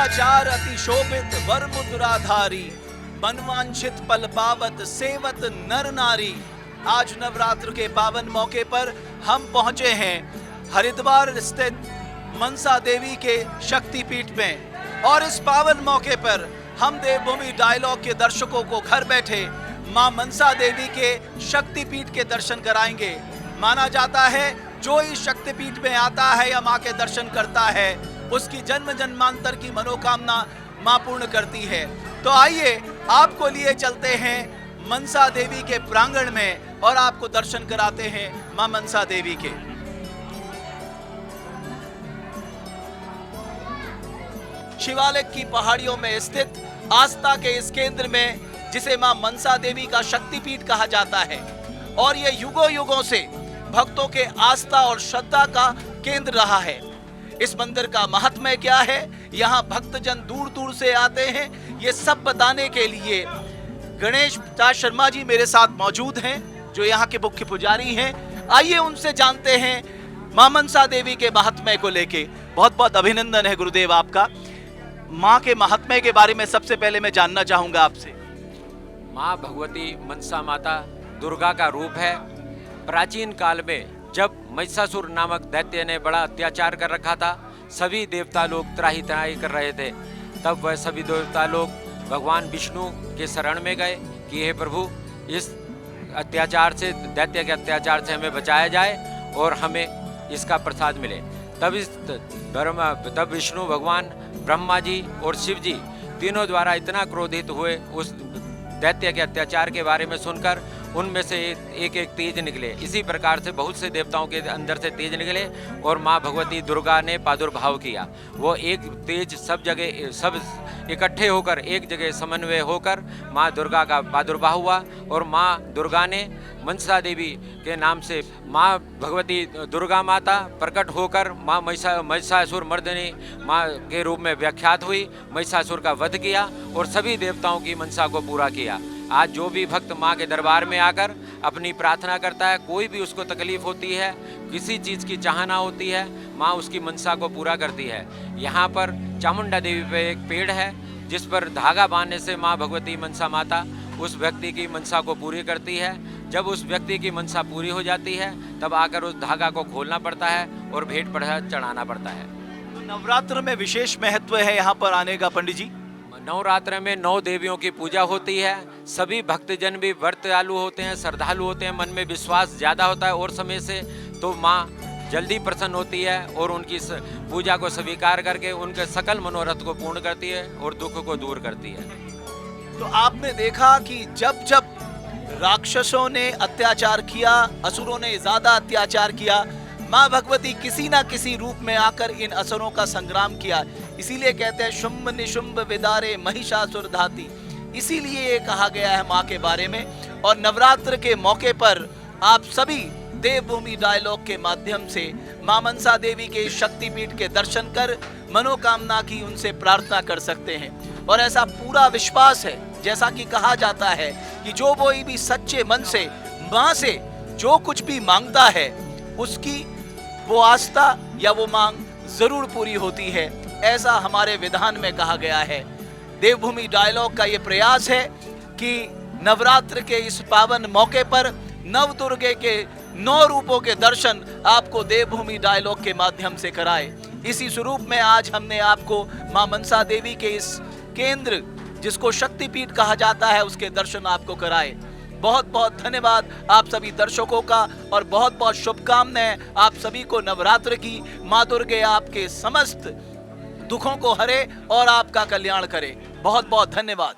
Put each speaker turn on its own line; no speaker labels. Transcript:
आचार अति शोभित वर मुद्राधारी, मनवांछित पल पावत सेवत नर नारी। आज नवरात्र के पावन मौके पर हम पहुंचे हैं हरिद्वार स्थित मनसा देवी के शक्तिपीठ में, और इस पावन मौके पर हम देवभूमि डायलॉग के दर्शकों को घर बैठे मां मनसा देवी के शक्तिपीठ के दर्शन कराएंगे। माना जाता है जो इस शक्तिपीठ में आता है या मां के दर्शन करता है, उसकी जन्म जन्मांतर की मनोकामना मां पूर्ण करती है। तो आइए आपको लिए चलते हैं मनसा देवी के प्रांगण में और आपको दर्शन कराते हैं मां मनसा देवी के। शिवालिक की पहाड़ियों में स्थित आस्था के इस केंद्र में, जिसे मां मनसा देवी का शक्तिपीठ कहा जाता है, और ये युगों युगों से भक्तों के आस्था और श्रद्धा का केंद्र रहा है। इस मंदिर का महात्म्य क्या है, यहाँ भक्तजन दूर दूर से आते हैं, ये सब बताने के लिए गणेश प्रसाद शर्मा जी मेरे साथ मौजूद हैं, जो यहाँ के मुख्य पुजारी हैं। आइए उनसे जानते हैं मां मनसा देवी के महात्म्य को लेके। बहुत बहुत अभिनंदन है गुरुदेव आपका। माँ के महात्म्य के बारे में सबसे पहले मैं जानना चाहूंगा आपसे।
माँ भगवती मनसा माता दुर्गा का रूप है। प्राचीन काल में जब महिषासुर नामक दैत्य ने बड़ा अत्याचार कर रखा था, सभी देवता लोग त्राही त्राही कर रहे थे, तब वह सभी देवता लोग भगवान विष्णु के शरण में गए कि हे प्रभु, इस अत्याचार से, दैत्य के अत्याचार से हमें बचाया जाए और हमें इसका प्रसाद मिले। तब विष्णु भगवान, ब्रह्मा जी और शिव जी तीनों द्वारा इतना क्रोधित हुए उस दैत्य के अत्याचार के बारे में सुनकर, उनमें से एक एक तेज निकले। इसी प्रकार से बहुत से देवताओं के अंदर से तेज निकले और माँ भगवती दुर्गा ने प्रादुर्भाव किया। वो एक तेज सब जगह, सब इकट्ठे होकर एक जगह समन्वय होकर माँ दुर्गा का प्रादुर्भाव हुआ, और माँ दुर्गा ने मनसा देवी के नाम से माँ भगवती दुर्गा माता प्रकट होकर माँ महिषासुर मर्दिनी माँ के रूप में व्याख्यात हुई, महिषासुर का वध किया और सभी देवताओं की मनसा को पूरा किया। आज जो भी भक्त माँ के दरबार में आकर अपनी प्रार्थना करता है, कोई भी उसको तकलीफ होती है, किसी चीज़ की चाहना होती है, माँ उसकी मनसा को पूरा करती है। यहाँ पर चामुंडा देवी पे एक पेड़ है, जिस पर धागा बांधने से माँ भगवती मनसा माता उस व्यक्ति की मनसा को पूरी करती है। जब उस व्यक्ति की मनसा पूरी हो जाती है, तब आकर उस धागा को खोलना पड़ता है और भेंट प्रसाद चढ़ाना पड़ता है।
तो नवरात्र में विशेष महत्व है यहाँ पर आने का पंडित जी।
नवरात्र में 9 देवियों की पूजा होती है। सभी भक्तजन भी व्रतालु होते हैं, श्रद्धालु होते हैं, मन में विश्वास ज़्यादा होता है और समय से, तो माँ जल्दी प्रसन्न होती है और उनकी पूजा को स्वीकार करके उनके सकल मनोरथ को पूर्ण करती है और दुख को दूर करती है।
तो आपने देखा कि जब जब राक्षसों ने अत्याचार किया, असुरों ने ज्यादा अत्याचार किया, माँ भगवती किसी ना किसी रूप में आकर इन असुरों का संग्राम किया। इसीलिए कहते हैं शुंभ निशुंभ विदारे महिषासुर धाती, इसीलिए ये कहा गया है माँ के बारे में। और नवरात्र के मौके पर आप सभी देवभूमि डायलॉग के माध्यम से माँ मनसा देवी के शक्तिपीठ के दर्शन कर मनोकामना की उनसे प्रार्थना कर सकते हैं। और ऐसा पूरा विश्वास है, जैसा कि कहा जाता है कि जो कोई भी सच्चे मन से माँ से जो कुछ भी मांगता है, उसकी वो आस्था या वो मांग जरूर पूरी होती है, ऐसा हमारे विधान में कहा गया है। देवभूमि डायलॉग का ये प्रयास है कि नवरात्र के इस पावन मौके पर नव दुर्गे के 9 रूपों के दर्शन आपको देवभूमि डायलॉग के माध्यम से कराए। इसी स्वरूप में आज हमने आपको मां मनसा देवी के इस केंद्र, जिसको शक्तिपीठ कहा जाता है, उसके दर्शन आपको कराए। बहुत बहुत धन्यवाद आप सभी दर्शकों का, और बहुत बहुत शुभकामनाएं आप सभी को नवरात्र की। माँ दुर्गे आपके समस्त दुखों को हरे और आपका कल्याण करे। बहुत बहुत धन्यवाद।